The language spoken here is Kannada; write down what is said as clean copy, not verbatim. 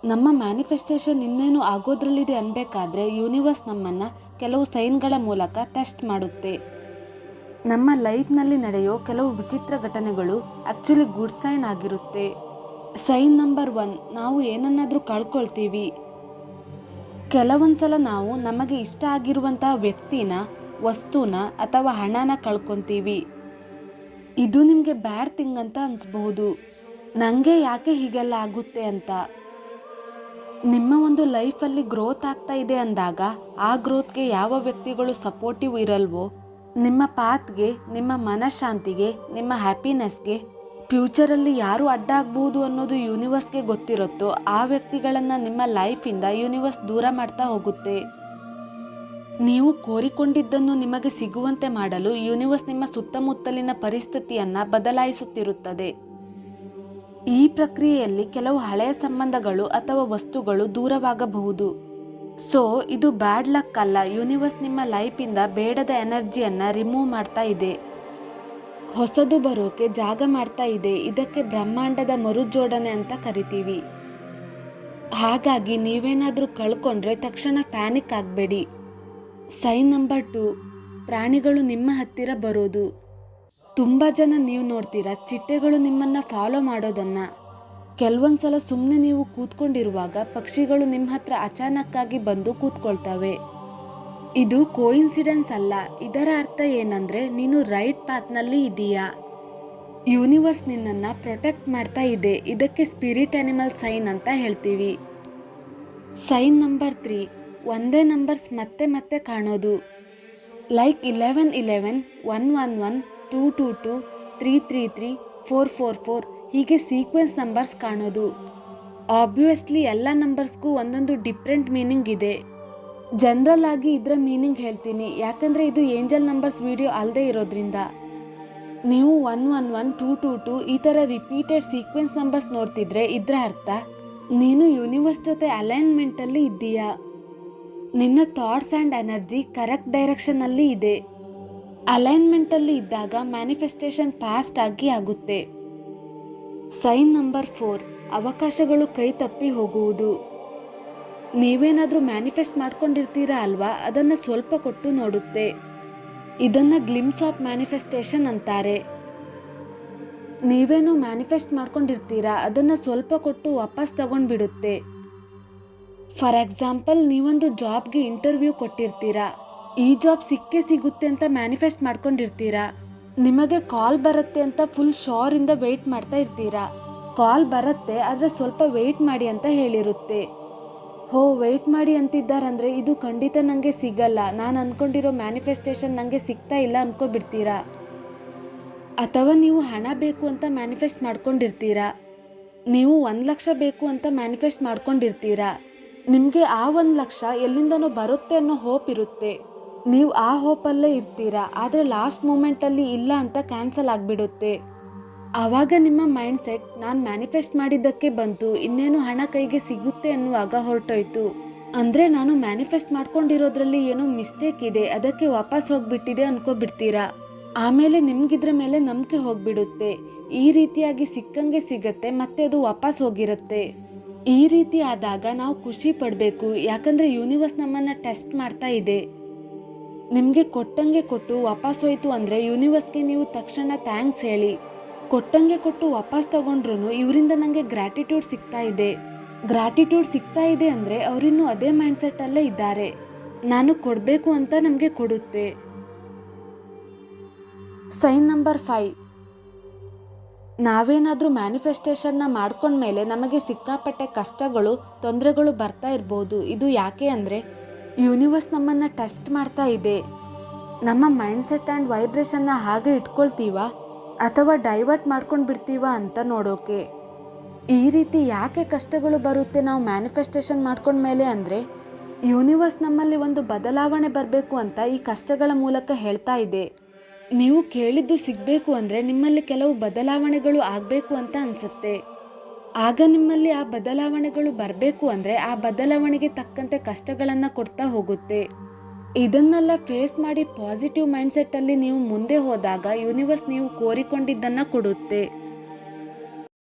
ನಮ್ಮ ಮ್ಯಾನಿಫೆಸ್ಟೇಷನ್ ಇನ್ನೇನು ಆಗೋದ್ರಲ್ಲಿದೆ ಅನ್ಬೇಕಾದ್ರೆ ಯೂನಿವರ್ಸ್ ನಮ್ಮನ್ನು ಕೆಲವು ಸೈನ್ಗಳ ಮೂಲಕ ಟೆಸ್ಟ್ ಮಾಡುತ್ತೆ. ನಮ್ಮ ಲೈಫ್ನಲ್ಲಿ ನಡೆಯೋ ಕೆಲವು ವಿಚಿತ್ರ ಘಟನೆಗಳು ಆ್ಯಕ್ಚುಲಿ ಗುಡ್ ಸೈನ್ ಆಗಿರುತ್ತೆ. ಸೈನ್ ನಂಬರ್ 1, ನಾವು ಏನನ್ನಾದರೂ ಕಳ್ಕೊಳ್ತೀವಿ. ಕೆಲವೊಂದ್ಸಲ ನಾವು ನಮಗೆ ಇಷ್ಟ ಆಗಿರುವಂತಹ ವ್ಯಕ್ತಿನ, ವಸ್ತುನ ಅಥವಾ ಹಣನ ಕಳ್ಕೊತೀವಿ. ಇದು ನಿಮಗೆ ಬ್ಯಾಡ್ ಥಿಂಗ್ ಅಂತ ಅನಿಸ್ಬಹುದು. ನನಗೆ ಯಾಕೆ ಹೀಗೆಲ್ಲ ಆಗುತ್ತೆ ಅಂತ. ನಿಮ್ಮ ಒಂದು ಲೈಫಲ್ಲಿ ಗ್ರೋತ್ ಆಗ್ತಾ ಇದೆ ಅಂದಾಗ ಆ ಗ್ರೋತ್ಗೆ ಯಾವ ವ್ಯಕ್ತಿಗಳು ಸಪೋರ್ಟಿವ್ ಇರಲ್ವೋ, ನಿಮ್ಮ ಪಾತ್ಗೆ, ನಿಮ್ಮ ಮನಃಶಾಂತಿಗೆ, ನಿಮ್ಮ ಹ್ಯಾಪಿನೆಸ್ಗೆ ಫ್ಯೂಚರಲ್ಲಿ ಯಾರು ಅಡ್ಡ ಆಗ್ಬಹುದು ಅನ್ನೋದು ಯೂನಿವರ್ಸ್ಗೆ ಗೊತ್ತಿರುತ್ತೋ ಆ ವ್ಯಕ್ತಿಗಳನ್ನು ನಿಮ್ಮ ಲೈಫಿಂದ ಯೂನಿವರ್ಸ್ ದೂರ ಮಾಡ್ತಾ ಹೋಗುತ್ತೆ. ನೀವು ಕೋರಿಕೊಂಡಿದ್ದನ್ನು ನಿಮಗೆ ಸಿಗುವಂತೆ ಮಾಡಲು ಯೂನಿವರ್ಸ್ ನಿಮ್ಮ ಸುತ್ತಮುತ್ತಲಿನ ಪರಿಸ್ಥಿತಿಯನ್ನು ಬದಲಾಯಿಸುತ್ತಿರುತ್ತದೆ. ಈ ಪ್ರಕ್ರಿಯೆಯಲ್ಲಿ ಕೆಲವು ಹಳೆಯ ಸಂಬಂಧಗಳು ಅಥವಾ ವಸ್ತುಗಳು ದೂರವಾಗಬಹುದು. ಸೊ ಇದು ಬ್ಯಾಡ್ ಲಕ್ ಅಲ್ಲ, ಯೂನಿವರ್ಸ್ ನಿಮ್ಮ ಲೈಫಿಂದ ಬೇಡದ ಎನರ್ಜಿಯನ್ನು ರಿಮೂವ್ ಮಾಡ್ತಾ ಇದೆ, ಹೊಸದು ಬರೋಕೆ ಜಾಗ ಮಾಡ್ತಾ ಇದೆ. ಇದಕ್ಕೆ ಬ್ರಹ್ಮಾಂಡದ ಮರುಜೋಡಣೆ ಅಂತ ಕರಿತೀವಿ. ಹಾಗಾಗಿ ನೀವೇನಾದರೂ ಕಳ್ಕೊಂಡ್ರೆ ತಕ್ಷಣ ಪ್ಯಾನಿಕ್ ಆಗಬೇಡಿ. ಸೈನ್ ನಂಬರ್ 2, ಪ್ರಾಣಿಗಳು ನಿಮ್ಮ ಹತ್ತಿರ ಬರೋದು. ತುಂಬ ಜನ ನೀವು ನೋಡ್ತೀರಾ ಚಿಟ್ಟೆಗಳು ನಿಮ್ಮನ್ನು ಫಾಲೋ ಮಾಡೋದನ್ನು. ಕೆಲವೊಂದ್ಸಲ ಸುಮ್ಮನೆ ನೀವು ಕೂತ್ಕೊಂಡಿರುವಾಗ ಪಕ್ಷಿಗಳು ನಿಮ್ಮ ಹತ್ರ ಅಚಾನಕ್ಕಾಗಿ ಬಂದು ಕೂತ್ಕೊಳ್ತವೆ. ಇದು ಕೋಇನ್ಸಿಡೆನ್ಸ್ ಅಲ್ಲ. ಇದರ ಅರ್ಥ ಏನಂದ್ರೆ ನೀನು ರೈಟ್ ಪಾತ್ನಲ್ಲಿ ಇದೀಯಾ. ಯೂನಿವರ್ಸ್ ನಿನ್ನನ್ನು ಪ್ರೊಟೆಕ್ಟ್ ಮಾಡ್ತಾ ಇದೆ. ಇದಕ್ಕೆ ಸ್ಪಿರಿಟ್ ಅನಿಮಲ್ ಸೈನ್ ಅಂತ ಹೇಳ್ತೀವಿ. ಸೈನ್ ನಂಬರ್ 3, ಒಂದೇ ನಂಬರ್ಸ್ ಮತ್ತೆ ಮತ್ತೆ ಕಾಣೋದು. ಲೈಕ್ 1111, 111, 222, 333, 444 ಹೀಗೆ ಸೀಕ್ವೆನ್ಸ್ ನಂಬರ್ಸ್ ಕಾಣೋದು. ಆಬ್ವಿಯಸ್ಲಿ ಎಲ್ಲ ನಂಬರ್ಸ್ಗೂ ಒಂದೊಂದು ಡಿಫ್ರೆಂಟ್ ಮೀನಿಂಗ್ ಇದೆ. ಜನರಲ್ ಆಗಿ ಇದರ ಮೀನಿಂಗ್ ಹೇಳ್ತೀನಿ, ಯಾಕಂದರೆ ಇದು ಏಂಜಲ್ ನಂಬರ್ಸ್ ವಿಡಿಯೋ ಅಲ್ಲದೆ ಇರೋದ್ರಿಂದ. ನೀವು 111, 222 ಈ ಥರ ರಿಪೀಟೆಡ್ ಸೀಕ್ವೆನ್ಸ್ ನಂಬರ್ಸ್ ನೋಡ್ತಿದ್ರೆ ಇದರ ಅರ್ಥ ನೀನು ಯೂನಿವರ್ಸ್ ಜೊತೆ ಅಲೈನ್ಮೆಂಟಲ್ಲಿ ಇದ್ದೀಯಾ. ನಿನ್ನ ಥಾಟ್ಸ್ ಆ್ಯಂಡ್ ಎನರ್ಜಿ ಕರೆಕ್ಟ್ ಡೈರೆಕ್ಷನಲ್ಲಿ ಇದೆ. ಅಲೈನ್ಮೆಂಟಲ್ಲಿ ಇದ್ದಾಗ ಮ್ಯಾನಿಫೆಸ್ಟೇಷನ್ ಫಾಸ್ಟ್ ಆಗಿ ಆಗುತ್ತೆ. ಸೈನ್ ನಂಬರ್ 4, ಅವಕಾಶಗಳು ಕೈ ತಪ್ಪಿ ಹೋಗುವುದು. ನೀವೇನಾದರೂ ಮ್ಯಾನಿಫೆಸ್ಟ್ ಮಾಡ್ಕೊಂಡಿರ್ತೀರಾ ಅಲ್ವಾ, ಅದನ್ನು ಸ್ವಲ್ಪ ಕೊಟ್ಟು ನೋಡುತ್ತೆ. ಇದನ್ನು ಗ್ಲಿಮ್ಸ್ ಆಫ್ ಮ್ಯಾನಿಫೆಸ್ಟೇಷನ್ ಅಂತಾರೆ. ನೀವೇನೋ ಮ್ಯಾನಿಫೆಸ್ಟ್ ಮಾಡ್ಕೊಂಡಿರ್ತೀರಾ, ಅದನ್ನು ಸ್ವಲ್ಪ ಕೊಟ್ಟು ವಾಪಸ್ ತಗೊಂಡ್ಬಿಡುತ್ತೆ. ಫಾರ್ ಎಕ್ಸಾಂಪಲ್, ನೀವೊಂದು ಜಾಬ್ಗೆ ಇಂಟರ್ವ್ಯೂ ಕೊಟ್ಟಿರ್ತೀರಾ. ಈ ಜಾಬ್ ಸಿಕ್ಕೇ ಸಿಗುತ್ತೆ ಅಂತ ಮ್ಯಾನಿಫೆಸ್ಟ್ ಮಾಡ್ಕೊಂಡಿರ್ತೀರಾ. ನಿಮಗೆ ಕಾಲ್ ಬರುತ್ತೆ ಅಂತ ಫುಲ್ ಶೋರಿಂದ ವೆಯ್ಟ್ ಮಾಡ್ತಾ ಇರ್ತೀರಾ. ಕಾಲ್ ಬರುತ್ತೆ, ಆದರೆ ಸ್ವಲ್ಪ ವೆಯ್ಟ್ ಮಾಡಿ ಅಂತ ಹೇಳಿರುತ್ತೆ. ವೆಯ್ಟ್ ಮಾಡಿ ಅಂತಿದ್ದಾರಂದ್ರೆ ಇದು ಖಂಡಿತ ನನಗೆ ಸಿಗಲ್ಲ, ನಾನು ಅಂದ್ಕೊಂಡಿರೋ ಮ್ಯಾನಿಫೆಸ್ಟೇಷನ್ ನನಗೆ ಸಿಗ್ತಾ ಇಲ್ಲ ಅನ್ಕೋಬಿಡ್ತೀರಾ. ಅಥವಾ ನೀವು ಹಣ ಬೇಕು ಅಂತ ಮ್ಯಾನಿಫೆಸ್ಟ್ ಮಾಡ್ಕೊಂಡಿರ್ತೀರಾ. ನೀವು 1 ಲಕ್ಷ ಬೇಕು ಅಂತ ಮ್ಯಾನಿಫೆಸ್ಟ್ ಮಾಡ್ಕೊಂಡಿರ್ತೀರಾ. ನಿಮಗೆ ಆ 1 ಲಕ್ಷ ಎಲ್ಲಿಂದನೋ ಬರುತ್ತೆ ಅನ್ನೋ ಹೋಪ್ ಇರುತ್ತೆ. ನೀವು ಆ ಹೋಪಲ್ಲೇ ಇರ್ತೀರಾ. ಆದರೆ ಲಾಸ್ಟ್ ಮೂಮೆಂಟಲ್ಲಿ ಇಲ್ಲ ಅಂತ ಕ್ಯಾನ್ಸಲ್ ಆಗಿಬಿಡುತ್ತೆ. ಆವಾಗ ನಿಮ್ಮ ಮೈಂಡ್ ಸೆಟ್ ನಾನು ಮ್ಯಾನಿಫೆಸ್ಟ್ ಮಾಡಿದ್ದಕ್ಕೆ ಬಂತು, ಇನ್ನೇನು ಹಣ ಕೈಗೆ ಸಿಗುತ್ತೆ ಅನ್ನುವಾಗ ಹೊರಟೋಯ್ತು. ಅಂದರೆ ನಾನು ಮ್ಯಾನಿಫೆಸ್ಟ್ ಮಾಡ್ಕೊಂಡಿರೋದ್ರಲ್ಲಿ ಏನೋ ಮಿಸ್ಟೇಕ್ ಇದೆ, ಅದಕ್ಕೆ ವಾಪಸ್ ಹೋಗ್ಬಿಟ್ಟಿದೆ ಅನ್ಕೋಬಿಡ್ತೀರಾ. ಆಮೇಲೆ ನಿಮ್ಗಿದ್ರ ಮೇಲೆ ನಂಬಿಕೆ ಹೋಗ್ಬಿಡುತ್ತೆ. ಈ ರೀತಿಯಾಗಿ ಸಿಕ್ಕಂಗೆ ಸಿಗತ್ತೆ, ಮತ್ತೆ ಅದು ವಾಪಸ್ ಹೋಗಿರುತ್ತೆ. ಈ ರೀತಿ ಆದಾಗ ನಾವು ಖುಷಿ ಪಡಬೇಕು, ಯಾಕಂದರೆ ಯೂನಿವರ್ಸ್ ನಮ್ಮನ್ನು ಟೆಸ್ಟ್ ಮಾಡ್ತಾ ಇದೆ. ನಿಮಗೆ ಕೊಟ್ಟಂಗೆ ಕೊಟ್ಟು ವಾಪಸ್ ಹೋಯ್ತು ಅಂದರೆ ಯೂನಿವರ್ಸ್ಗೆ ನೀವು ತಕ್ಷಣ ಥ್ಯಾಂಕ್ಸ್ ಹೇಳಿ. ಕೊಟ್ಟಂಗೆ ಕೊಟ್ಟು ವಾಪಸ್ ತಗೊಂಡ್ರು ಇವರಿಂದ ನನಗೆ ಗ್ರ್ಯಾಟಿಟ್ಯೂಡ್ ಸಿಗ್ತಾ ಇದೆ. ಗ್ರ್ಯಾಟಿಟ್ಯೂಡ್ ಸಿಗ್ತಾ ಇದೆ ಅಂದರೆ ಅವರಿನ್ನೂ ಅದೇ ಮೈಂಡ್ಸೆಟ್ಟಲ್ಲೇ ಇದ್ದಾರೆ. ನಾನು ಕೊಡಬೇಕು ಅಂತ ನಮಗೆ ಕೊಡುತ್ತೆ. ಸೈನ್ ನಂಬರ್ 5, ನಾವೇನಾದರೂ ಮ್ಯಾನಿಫೆಸ್ಟೇಷನ್ನ ಮಾಡ್ಕೊಂಡ್ಮೇಲೆ ನಮಗೆ ಸಿಕ್ಕಾಪಟ್ಟೆ ಕಷ್ಟಗಳು, ತೊಂದರೆಗಳು ಬರ್ತಾ ಇರ್ಬೋದು. ಇದು ಯಾಕೆ ಅಂದರೆ ಯೂನಿವರ್ಸ್ ನಮ್ಮನ್ನು ಟೆಸ್ಟ್ ಮಾಡ್ತಾ ಇದೆ. ನಮ್ಮ ಮೈಂಡ್ಸೆಟ್ ಆ್ಯಂಡ್ ವೈಬ್ರೇಷನ್ನ ಹಾಗೆ ಇಟ್ಕೊಳ್ತೀವಾ ಅಥವಾ ಡೈವರ್ಟ್ ಮಾಡ್ಕೊಂಡು ಬಿಡ್ತೀವಾ ಅಂತ ನೋಡೋಕೆ. ಈ ರೀತಿ ಯಾಕೆ ಕಷ್ಟಗಳು ಬರುತ್ತೆ ನಾವು ಮ್ಯಾನಿಫೆಸ್ಟೇಷನ್ ಮಾಡ್ಕೊಂಡ್ಮೇಲೆ ಅಂದರೆ ಯೂನಿವರ್ಸ್ ನಮ್ಮಲ್ಲಿ ಒಂದು ಬದಲಾವಣೆ ಬರಬೇಕು ಅಂತ ಈ ಕಷ್ಟಗಳ ಮೂಲಕ ಹೇಳ್ತಾ ಇದೆ. ನೀವು ಕೇಳಿದ್ದು ಸಿಗಬೇಕು ಅಂದರೆ ನಿಮ್ಮಲ್ಲಿ ಕೆಲವು ಬದಲಾವಣೆಗಳು ಆಗಬೇಕು ಅಂತ ಅನಿಸುತ್ತೆ. ಆಗ ನಿಮ್ಮಲ್ಲಿ ಆ ಬದಲಾವಣೆಗಳು ಬರಬೇಕು ಅಂದರೆ ಆ ಬದಲಾವಣೆಗೆ ತಕ್ಕಂತೆ ಕಷ್ಟಗಳನ್ನು ಕೊಡ್ತಾ ಹೋಗುತ್ತೆ. ಇದನ್ನೆಲ್ಲ ಫೇಸ್ ಮಾಡಿ ಪಾಸಿಟಿವ್ ಮೈಂಡ್ಸೆಟ್ಟಲ್ಲಿ ನೀವು ಮುಂದೆ ಹೋದಾಗ ಯೂನಿವರ್ಸ್ ನೀವು ಕೋರಿಕೊಂಡಿದ್ದನ್ನು ಕೊಡುತ್ತೆ.